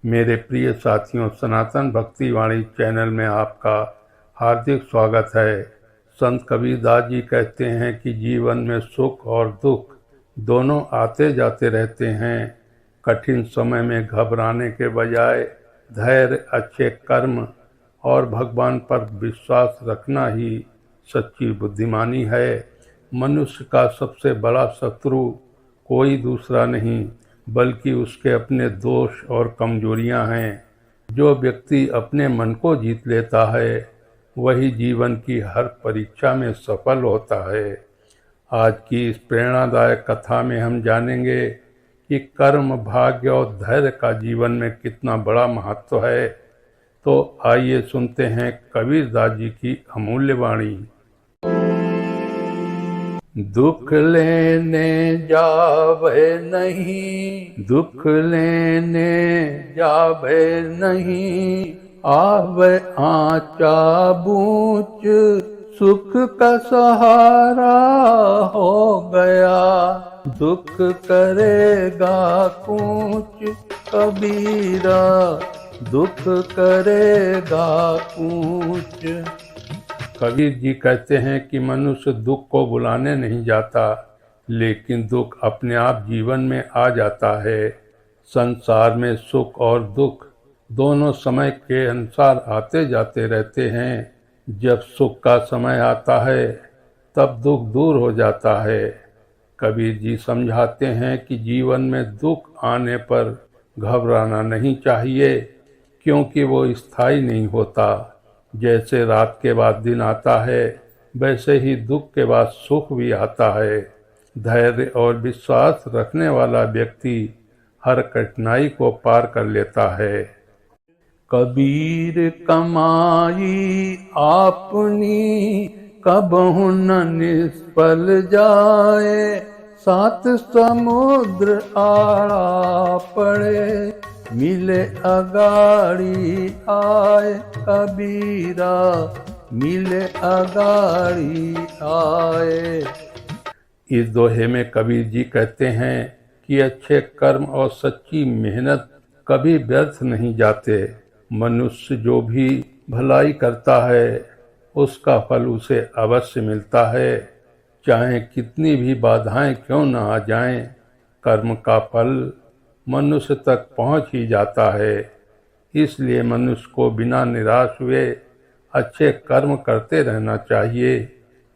मेरे प्रिय साथियों, सनातन भक्ति वाणी चैनल में आपका हार्दिक स्वागत है। संत कबीरदास जी कहते हैं कि जीवन में सुख और दुख दोनों आते जाते रहते हैं। कठिन समय में घबराने के बजाय धैर्य, अच्छे कर्म और भगवान पर विश्वास रखना ही सच्ची बुद्धिमानी है। मनुष्य का सबसे बड़ा शत्रु कोई दूसरा नहीं बल्कि उसके अपने दोष और कमजोरियां हैं। जो व्यक्ति अपने मन को जीत लेता है वही जीवन की हर परीक्षा में सफल होता है। आज की इस प्रेरणादायक कथा में हम जानेंगे कि कर्म, भाग्य और धैर्य का जीवन में कितना बड़ा महत्व है। तो आइए सुनते हैं कबीरदास जी की अमूल्य वाणी। दुख लेने जावे नहीं, दुख लेने जावे नहीं, आवे आचा बूच, सुख का सहारा हो गया। दुख करेगा कूच कबीरा, दुख करेगा कूच। कबीर जी कहते हैं कि मनुष्य दुख को बुलाने नहीं जाता, लेकिन दुख अपने आप जीवन में आ जाता है। संसार में सुख और दुख दोनों समय के अनुसार आते जाते रहते हैं। जब सुख का समय आता है तब दुख दूर हो जाता है। कबीर जी समझाते हैं कि जीवन में दुख आने पर घबराना नहीं चाहिए, क्योंकि वो स्थायी नहीं होता। जैसे रात के बाद दिन आता है, वैसे ही दुख के बाद सुख भी आता है। धैर्य और विश्वास रखने वाला व्यक्ति हर कठिनाई को पार कर लेता है। कबीर कमाई आपनी, कबहु न निष्फल जाए। सात समुद्र आड़ा पड़े, मिले अगाड़ी आए कबीरा, मिले अगाड़ी आए। इस दोहे में कबीर जी कहते हैं कि अच्छे कर्म और सच्ची मेहनत कभी व्यर्थ नहीं जाते। मनुष्य जो भी भलाई करता है उसका फल उसे अवश्य मिलता है, चाहे कितनी भी बाधाएं क्यों न आ जाएं। कर्म का फल मनुष्य तक पहुंच ही जाता है। इसलिए मनुष्य को बिना निराश हुए अच्छे कर्म करते रहना चाहिए।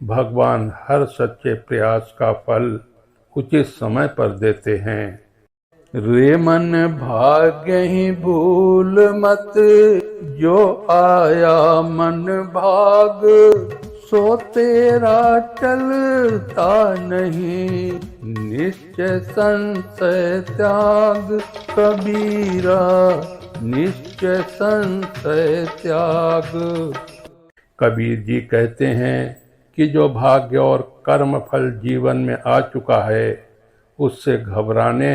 भगवान हर सच्चे प्रयास का फल उचित समय पर देते हैं। रे मन भाग्य ही भूल मत, जो आया मन भाग, सो तेरा टलता नहीं, निश्चय संशय त्याग कबीरा, निश्चय संशय त्याग। कबीर जी कहते हैं कि जो भाग्य और कर्म फल जीवन में आ चुका है उससे घबराने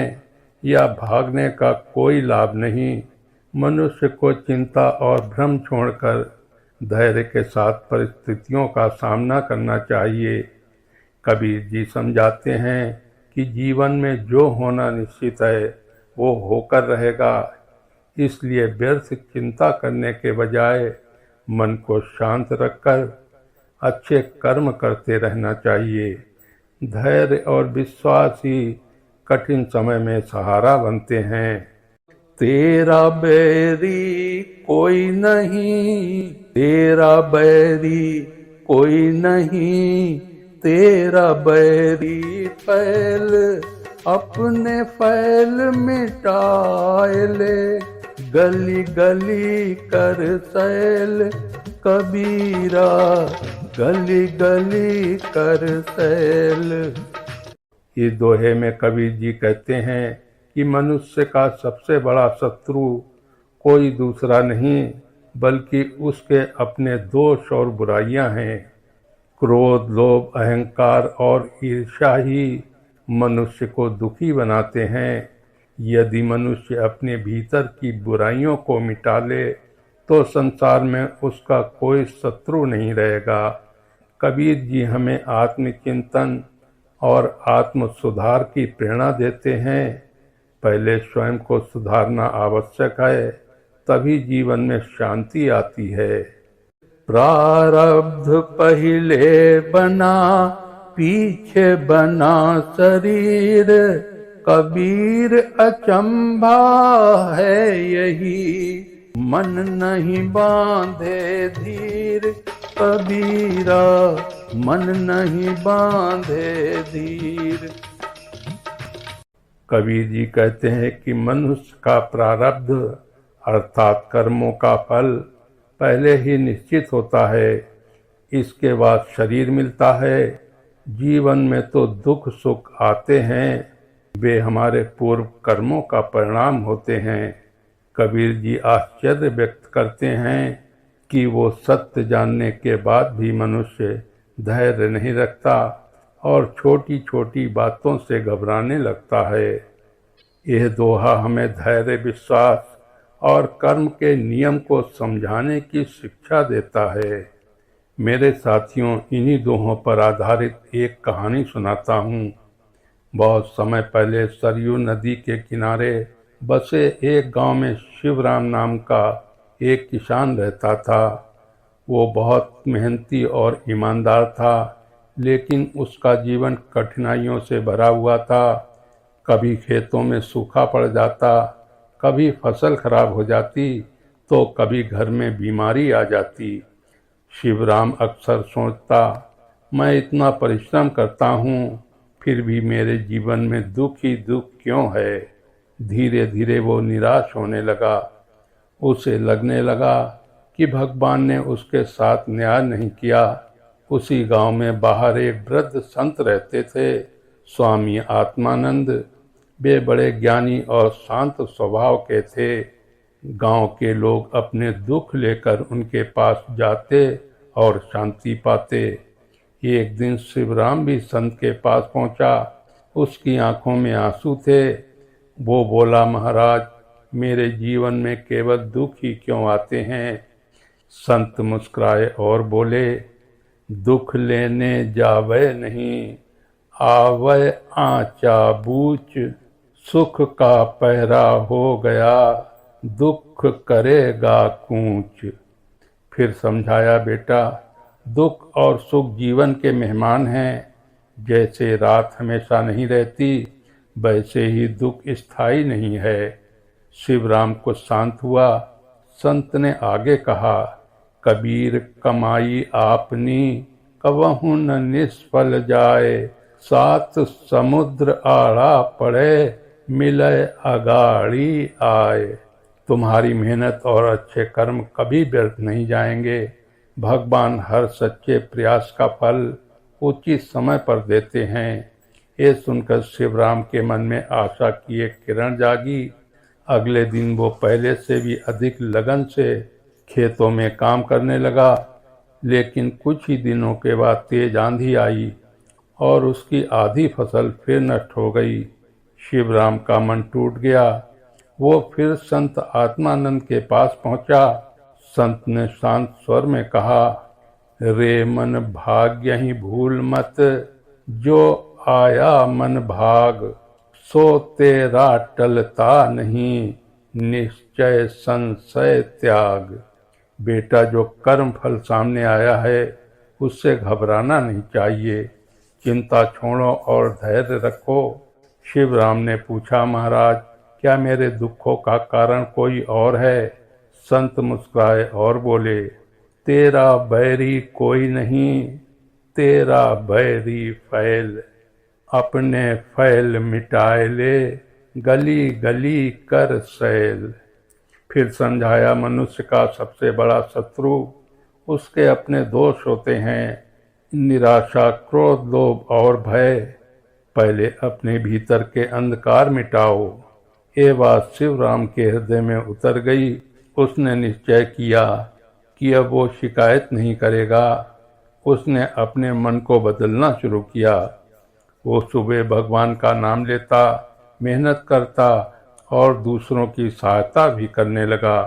या भागने का कोई लाभ नहीं। मनुष्य को चिंता और भ्रम छोड़कर धैर्य के साथ परिस्थितियों का सामना करना चाहिए। कबीर जी समझाते हैं कि जीवन में जो होना निश्चित है वो होकर रहेगा। इसलिए व्यर्थ चिंता करने के बजाय मन को शांत रखकर अच्छे कर्म करते रहना चाहिए। धैर्य और विश्वास ही कठिन समय में सहारा बनते हैं। तेरा बैरी कोई नहीं, तेरा बैरी कोई नहीं, तेरा बैरी फैल अपने फैल मिटाए ले, गली गली कर सैल कबीरा, गली गली कर सैल। इस दोहे में कबीर जी कहते हैं कि मनुष्य का सबसे बड़ा शत्रु कोई दूसरा नहीं बल्कि उसके अपने दोष और बुराइयां हैं। क्रोध, लोभ, अहंकार और ईर्ष्या ही मनुष्य को दुखी बनाते हैं। यदि मनुष्य अपने भीतर की बुराइयों को मिटा ले तो संसार में उसका कोई शत्रु नहीं रहेगा। कबीर जी हमें आत्मचिंतन और आत्म सुधार की प्रेरणा देते हैं। पहले स्वयं को सुधारना आवश्यक है, तभी जीवन में शांति आती है। प्रारब्ध पहले बना पीछे बना शरीर, कबीर अचंभा है यही, मन नहीं बांधे धीर, कबीरा मन नहीं बांधे धीर। कबीर जी कहते हैं कि मनुष्य का प्रारब्ध अर्थात कर्मों का फल पहले ही निश्चित होता है, इसके बाद शरीर मिलता है। जीवन में तो दुख सुख आते हैं, वे हमारे पूर्व कर्मों का परिणाम होते हैं। कबीर जी आश्चर्य व्यक्त करते हैं कि वो सत्य जानने के बाद भी मनुष्य धैर्य नहीं रखता और छोटी छोटी बातों से घबराने लगता है। यह दोहा हमें धैर्य, विश्वास और कर्म के नियम को समझाने की शिक्षा देता है। मेरे साथियों, इन्हीं दोहों पर आधारित एक कहानी सुनाता हूँ। बहुत समय पहले सरयू नदी के किनारे बसे एक गांव में शिवराम नाम का एक किसान रहता था। वो बहुत मेहनती और ईमानदार था, लेकिन उसका जीवन कठिनाइयों से भरा हुआ था। कभी खेतों में सूखा पड़ जाता, कभी फसल खराब हो जाती, तो कभी घर में बीमारी आ जाती। शिवराम अक्सर सोचता, मैं इतना परिश्रम करता हूँ, फिर भी मेरे जीवन में दुख ही दुख क्यों है। धीरे धीरे वो निराश होने लगा। उसे लगने लगा कि भगवान ने उसके साथ न्याय नहीं किया। उसी गांव में बाहर एक वृद्ध संत रहते थे, स्वामी आत्मानंद। वे बड़े ज्ञानी और शांत स्वभाव के थे। गांव के लोग अपने दुख लेकर उनके पास जाते और शांति पाते। एक दिन शिवराम भी संत के पास पहुंचा। उसकी आंखों में आंसू थे। वो बोला, महाराज, मेरे जीवन में केवल दुख ही क्यों आते हैं। संत मुस्कुराए और बोले, दुख लेने जावे नहीं, आवे आँचा बूच, सुख का पहरा हो गया, दुख करेगा कूच। फिर समझाया, बेटा, दुख और सुख जीवन के मेहमान हैं। जैसे रात हमेशा नहीं रहती, वैसे ही दुख स्थायी नहीं है। शिवराम को शांत हुआ। संत ने आगे कहा, कबीर कमाई आपनी, कबहु न निष्फल जाए, सात समुद्र आड़ा पड़े, मिले अगाड़ी आए। तुम्हारी मेहनत और अच्छे कर्म कभी व्यर्थ नहीं जाएंगे। भगवान हर सच्चे प्रयास का फल उचित समय पर देते हैं। ये सुनकर शिवराम के मन में आशा की एक किरण जागी। अगले दिन वो पहले से भी अधिक लगन से खेतों में काम करने लगा। लेकिन कुछ ही दिनों के बाद तेज आंधी आई और उसकी आधी फसल फिर नष्ट हो गई। शिवराम का मन टूट गया। वो फिर संत आत्मानंद के पास पहुंचा। संत ने शांत स्वर में कहा, रे मन भाग्य ही भूल मत, जो आया मन भाग, सो तेरा टलता नहीं, निश्चय संशय त्याग। बेटा, जो कर्म फल सामने आया है उससे घबराना नहीं चाहिए। चिंता छोड़ो और धैर्य रखो। शिवराम ने पूछा, महाराज, क्या मेरे दुखों का कारण कोई और है। संत मुस्कुराए और बोले, तेरा बैरी कोई नहीं, तेरा बैरी फैल, अपने फैल मिटाए ले, गली गली कर सैल। फिर समझाया, मनुष्य का सबसे बड़ा शत्रु उसके अपने दोष होते हैं, निराशा, क्रोध, लोभ और भय। पहले अपने भीतर के अंधकार मिटाओ। ये बात शिवराम के हृदय में उतर गई। उसने निश्चय किया कि अब वो शिकायत नहीं करेगा। उसने अपने मन को बदलना शुरू किया। वो सुबह भगवान का नाम लेता, मेहनत करता और दूसरों की सहायता भी करने लगा।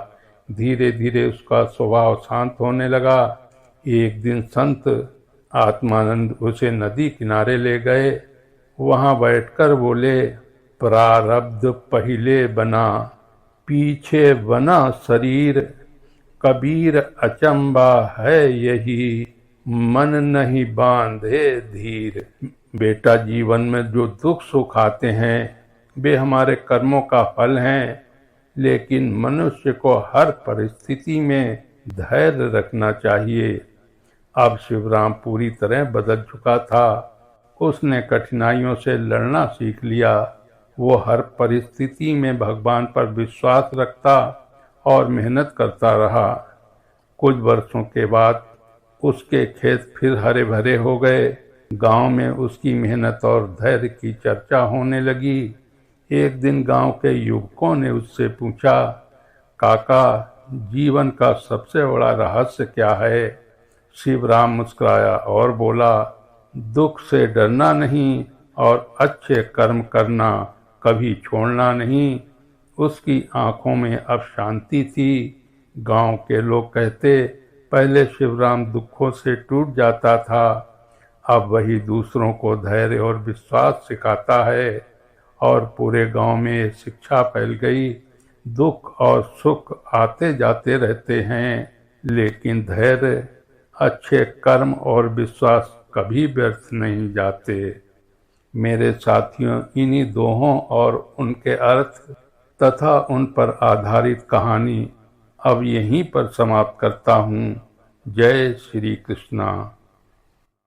धीरे धीरे उसका स्वभाव शांत होने लगा। एक दिन संत आत्मानंद उसे नदी किनारे ले गए। वहाँ बैठकर बोले, प्रारब्ध पहिले बना, पीछे बना शरीर, कबीर अचंबा है यही, मन नहीं बांधे धीर। बेटा, जीवन में जो दुख सुख आते हैं वे हमारे कर्मों का फल हैं, लेकिन मनुष्य को हर परिस्थिति में धैर्य रखना चाहिए। अब शिवराम पूरी तरह बदल चुका था। उसने कठिनाइयों से लड़ना सीख लिया। वो हर परिस्थिति में भगवान पर विश्वास रखता और मेहनत करता रहा। कुछ वर्षों के बाद उसके खेत फिर हरे भरे हो गए। गांव में उसकी मेहनत और धैर्य की चर्चा होने लगी। एक दिन गांव के युवकों ने उससे पूछा, काका, जीवन का सबसे बड़ा रहस्य क्या है? शिवराम मुस्कुराया और बोला, दुख से डरना नहीं और अच्छे कर्म करना, कभी छोड़ना नहीं। उसकी आंखों में अब शांति थी। गांव के लोग कहते, पहले शिवराम दुखों से टूट जाता था, अब वही दूसरों को धैर्य और विश्वास सिखाता है। और पूरे गांव में ये शिक्षा फैल गई, दुख और सुख आते जाते रहते हैं, लेकिन धैर्य, अच्छे कर्म और विश्वास कभी व्यर्थ नहीं जाते। मेरे साथियों, इन्हीं दोहों और उनके अर्थ तथा उन पर आधारित कहानी अब यहीं पर समाप्त करता हूँ। जय श्री कृष्णा।